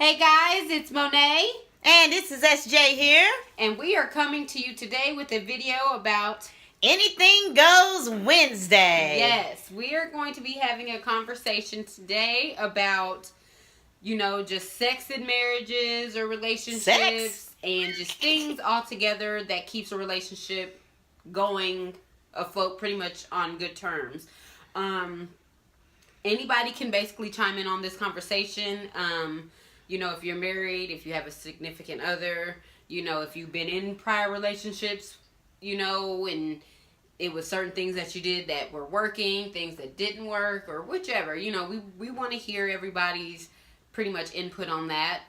Hey guys, it's Monet. And this is SJ here. And we are coming to you today with a video about Anything Goes Wednesday. Yes, we are going to be having a conversation today about, just sex in marriages or relationships and just things altogether that keeps a relationship going afloat pretty much on good terms. Anybody can basically chime in on this conversation. If you're married, if you have a significant other, if you've been in prior relationships, and it was certain things that you did that were working, things that didn't work, or whichever. We want to hear everybody's pretty much input on that.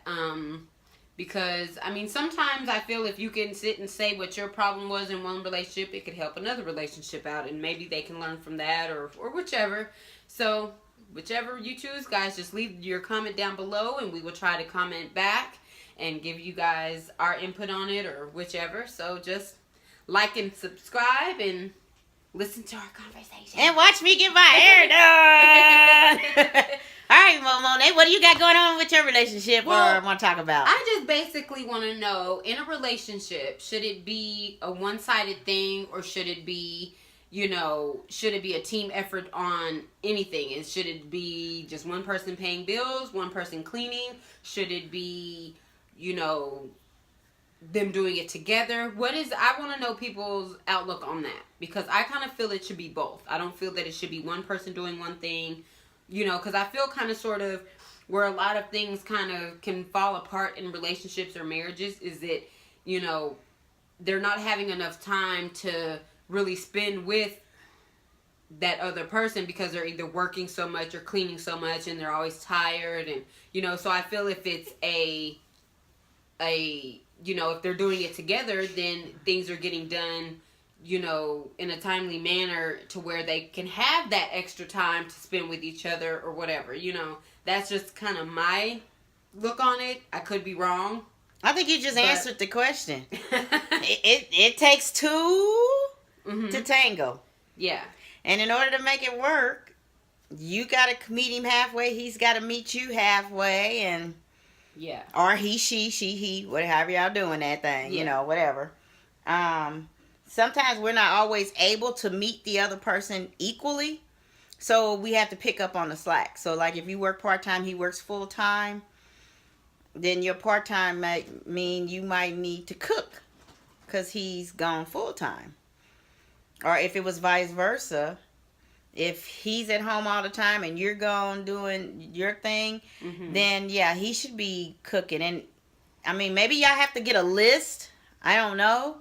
Because, sometimes I feel if you can sit and say what your problem was in one relationship, it could help another relationship out, and maybe they can learn from that or whichever. So, whichever you choose, guys, just leave your comment down below, and we will try to comment back and give you guys our input on it or whichever. So, just like and subscribe and listen to our conversation. And watch me get my hair done. All right, Monet, what do you got going on with your relationship or want to talk about? I just basically want to know, in a relationship, should it be a one-sided thing or should it be, should it be a team effort on anything? And should it be just one person paying bills, one person cleaning? Should it be, them doing it together? I want to know people's outlook on that, because I kind of feel it should be both. I don't feel that it should be one person doing one thing, because I feel kind of sort of where a lot of things kind of can fall apart in relationships or marriages is that, they're not having enough time to really spend with that other person because they're either working so much or cleaning so much and they're always tired. And, so I feel if it's if they're doing it together, then things are getting done, in a timely manner to where they can have that extra time to spend with each other or whatever. That's just kind of my look on it. I could be wrong. I think you just answered the question. it takes two to tango. Yeah. And in order to make it work, you got to meet him halfway. He's got to meet you halfway. And yeah. Or he, she, whatever y'all doing that thing, whatever. Sometimes we're not always able to meet the other person equally. So we have to pick up on the slack. So like if you work part-time, he works full-time, then your part-time might mean you might need to cook because he's gone full-time. Or if it was vice versa, if he's at home all the time and you're gone doing your thing, then yeah, he should be cooking. And maybe y'all have to get a list. I don't know.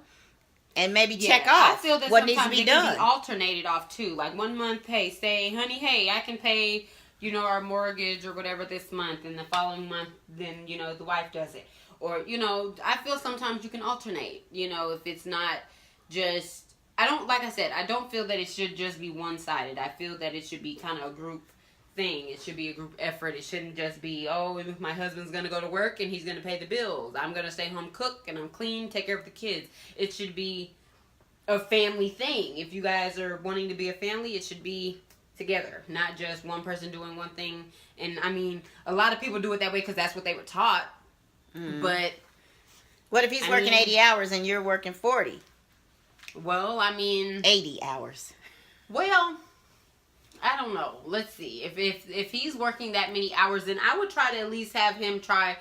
And maybe check off what needs to be done. Can be alternated off too. Like one month, say, honey, hey, I can pay, our mortgage or whatever this month, and the following month, then, the wife does it. Or, I feel sometimes you can alternate, if it's not just, I don't feel that it should just be one-sided. I feel that it should be kind of a group thing. It should be a group effort. It shouldn't just be, if my husband's going to go to work and he's going to pay the bills, I'm going to stay home, cook, and I'm clean, take care of the kids. It should be a family thing. If you guys are wanting to be a family, it should be together, not just one person doing one thing. And a lot of people do it that way because that's what they were taught. But what if he's working 80 hours and you're working 40? Well, 80 hours. Well, I don't know. Let's see. If he's working that many hours, then I would try to at least have him try.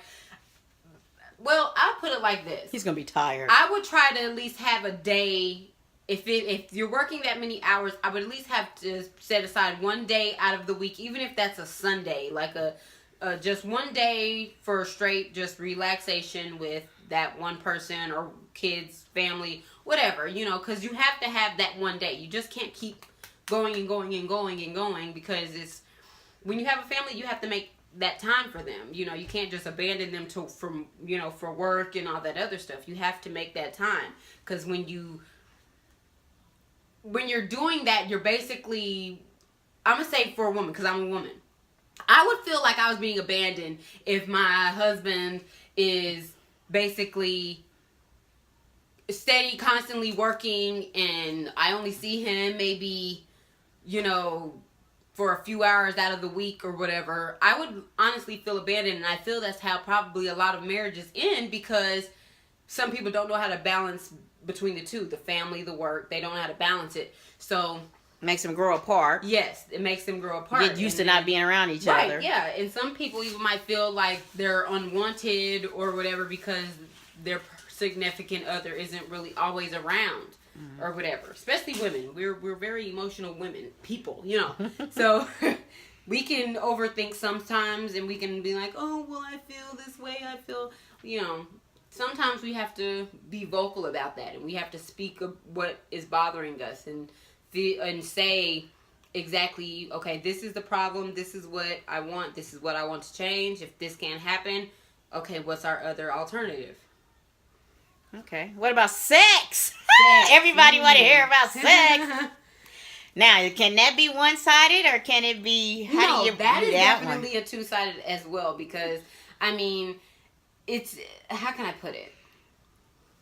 Well, I'll put it like this. He's going to be tired. I would try to at least have a day. If you're working that many hours, I would at least have to set aside one day out of the week, even if that's a Sunday, like just one day for straight just relaxation with that one person or kids, family, whatever, because you have to have that one day. You just can't keep going and going and going and going, because when you have a family, you have to make that time for them. You can't just abandon them for work and all that other stuff. You have to make that time, because when you're doing that, you're basically, I'm gonna say for a woman, because I'm a woman, I would feel like I was being abandoned if my husband is basically steady, constantly working, and I only see him maybe, for a few hours out of the week or whatever, I would honestly feel abandoned. And I feel that's how probably a lot of marriages end, because some people don't know how to balance between the two, the family, the work. They don't know how to balance it. So makes them grow apart. Yes, it makes them grow apart. Get used to not being around each other. Right, yeah. And some people even might feel like they're unwanted or whatever because their significant other isn't really always around or whatever. Especially women. We're very emotional people, you know. So we can overthink sometimes, and we can be like, oh, well, I feel this way. I feel, you know. Sometimes we have to be vocal about that, and we have to speak of what is bothering us and say exactly, okay, this is the problem, this is what I want, this is what I want to change. If this can't happen, okay, what's our other alternative? Okay. What about sex? Everybody want to hear about sex. Now, can that be one-sided, or can it be... How do you that is that definitely a two-sided as well, because, I mean, it's... How can I put it?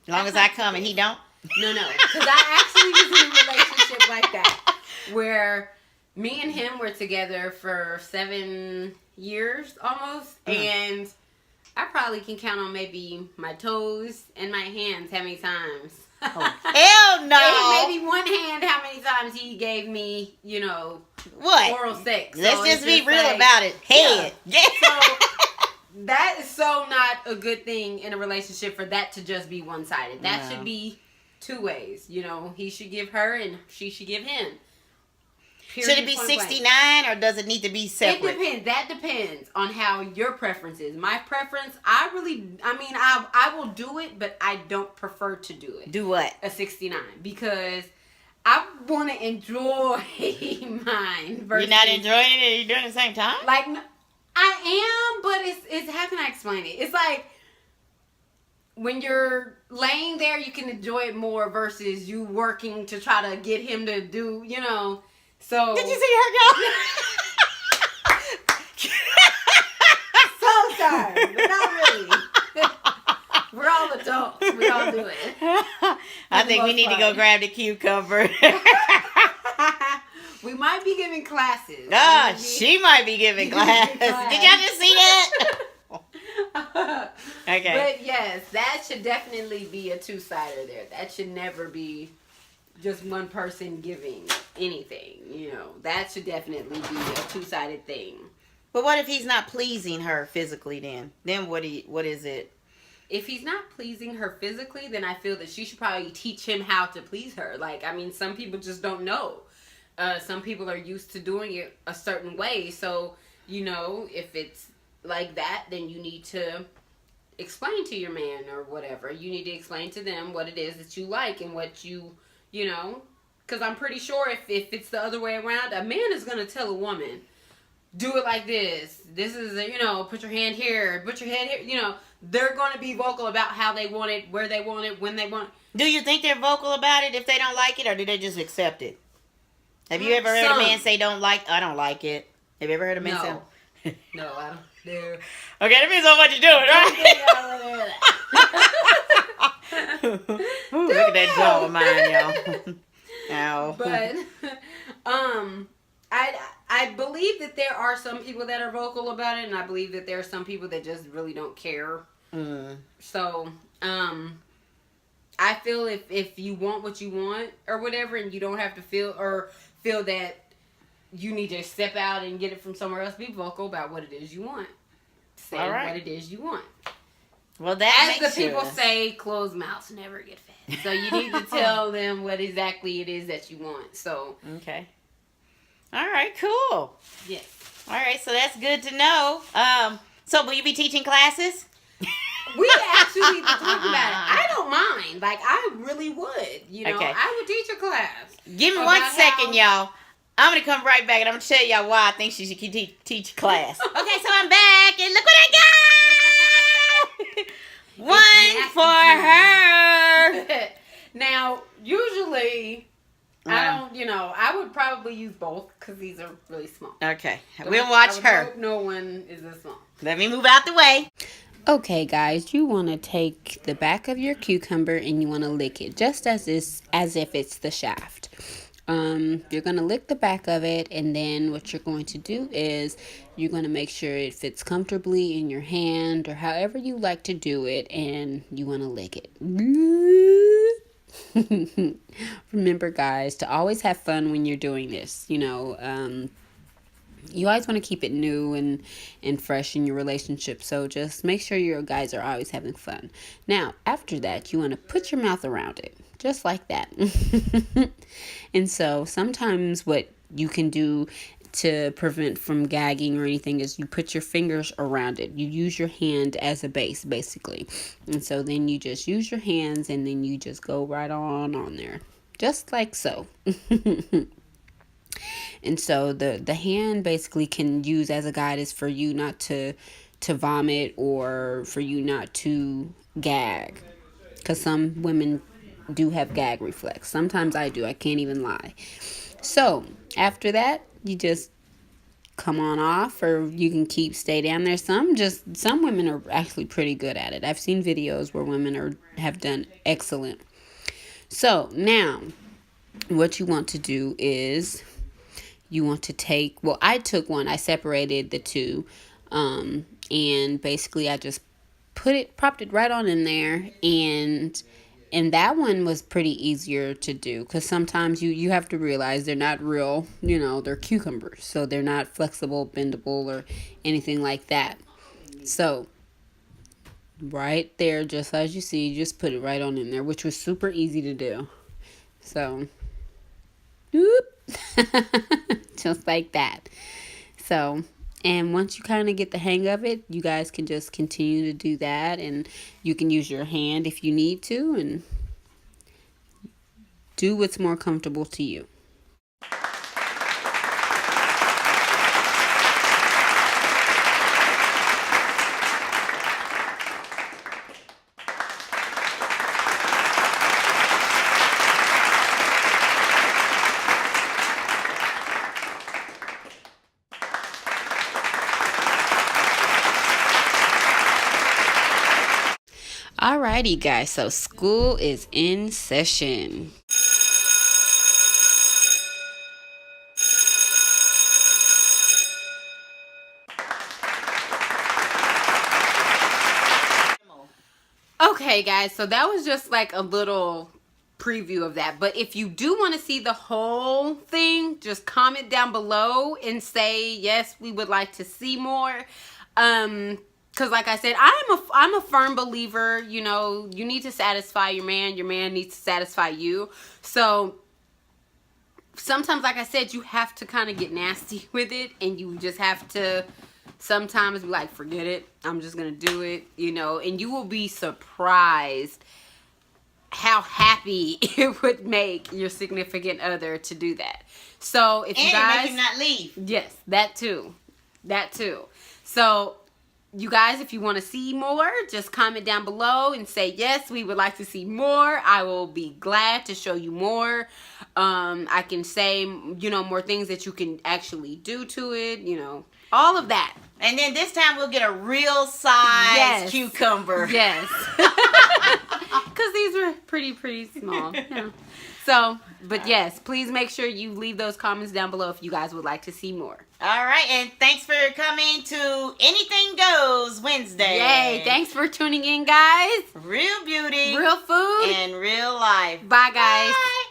As long as I come and he don't? No, because I actually was in a relationship like that, where me and him were together for 7 years almost, and I probably can count on maybe my toes and my hands how many times. Oh, hell no! And maybe one hand how many times he gave me, you know, what? Oral sex. Let's just be real about it. Head. Yeah. So that is so not a good thing in a relationship for that to just be one-sided. That should be two ways. You know, he should give her and she should give him. Period, should it be 69 or does it need to be separate? It depends. That depends on how your preference is. My preference, I will do it, but I don't prefer to do it. Do what? A 69, because I want to enjoy mine. You're not enjoying it, and you're doing it at the same time? Like, I am, but it's how can I explain it? It's like when you're laying there, you can enjoy it more versus you working to try to get him to do, you know. So did you see her go? Sometimes, but not really. We're all adults. We all do it. I think we need to go grab the cucumber. We might be giving classes. She might be giving classes. Did y'all just see that? Okay. But yes, that should definitely be a two-sider there. That should never be just one person giving anything, you know. That should definitely be a two-sided thing. But what if he's not pleasing her physically then? Then what is it? If he's not pleasing her physically, then I feel that she should probably teach him how to please her. Like, I mean, some people just don't know. Some people are used to doing it a certain way. So, you know, if it's like that, then you need to explain to your man or whatever. You need to explain to them what it is that you like and what you know. Because I'm pretty sure if it's the other way around, a man is going to tell a woman, do it like this. This is, you know, put your hand here, put your head here. You know, they're going to be vocal about how they want it, where they want it, when they want it. Do you think they're vocal about it if they don't like it, or do they just accept it? Have you ever heard a man say, I don't like it? Have you ever heard a man say? No, I don't. Okay, that means on what you're doing, right? Look at that jaw of mine, y'all. Ow. But, I believe that there are some people that are vocal about it, and I believe that there are some people that just really don't care. So, I feel if you want what you want or whatever, and you don't have to feel that you need to step out and get it from somewhere else, be vocal about what it is you want. Say what it is you want. Well, that as the people say, closed mouths never get fed. So you need to tell them what exactly it is that you want. So okay. All right, cool. Yes. All right, so that's good to know. So will you be teaching classes? We actually talk about it. I don't mind. Like, I really would. You know, okay. I would teach a class. Give me 1 second, y'all. I'm going to come right back, and I'm going to tell y'all why I think she should teach a class. Okay, so I'm back, and look what I got! One for her. Now, usually, I don't, I would probably use both because these are really small. Okay, we'll watch her. Hope no one is this small. Let me move out the way. Okay, guys, you want to take the back of your cucumber and you want to lick it just as if it's the shaft. You're going to lick the back of it, and then what you're going to do is you're going to make sure it fits comfortably in your hand or however you like to do it, and you want to lick it. Remember, guys, to always have fun when you're doing this. You always want to keep it new and fresh in your relationship. So just make sure your guys are always having fun. Now, after that, you want to put your mouth around it. Just like that. And so sometimes what you can do to prevent from gagging or anything is you put your fingers around it. You use your hand as a base, basically. And so then you just use your hands and then you just go right on there. Just like so. And so the hand basically can use as a guide is for you not to vomit or for you not to gag. Because some women do have gag reflex. Sometimes I do. I can't even lie. So after that, you just come on off, or you can stay down there. Some women are actually pretty good at it. I've seen videos where women have done excellent. So now what you want to do is you want to take, well, I took one, I separated the two, and basically I just propped it right on in there, and that one was pretty easier to do, because sometimes you have to realize they're not real, they're cucumbers, so they're not flexible, bendable, or anything like that. So right there, just as you see, you just put it right on in there, which was super easy to do. So just like that. So, and once you kind of get the hang of it, you guys can just continue to do that, and you can use your hand if you need to, and do what's more comfortable to you. Alrighty, guys, so school is in session. Okay, guys, so that was just like a little preview of that. But if you do want to see the whole thing, just comment down below and say, yes, we would like to see more. Because like I said, I'm a firm believer, you need to satisfy your man needs to satisfy you. So sometimes, like I said, you have to kind of get nasty with it, and you just have to sometimes be like, forget it, I'm just going to do it, and you will be surprised how happy it would make your significant other to do that. So if you guys... make him not leave. Yes, that too. So you guys, if you want to see more, just comment down below and say, yes, we would like to see more. I will be glad to show you more. I can say, more things that you can actually do to it, all of that. And then this time we'll get a real size cucumber. Yes. Because these were pretty small. Yeah. So, but yes, please make sure you leave those comments down below if you guys would like to see more. All right, and thanks for coming to Anything Goes Wednesday. Yay, thanks for tuning in, guys. Real beauty. Real food. And real life. Bye, guys. Bye.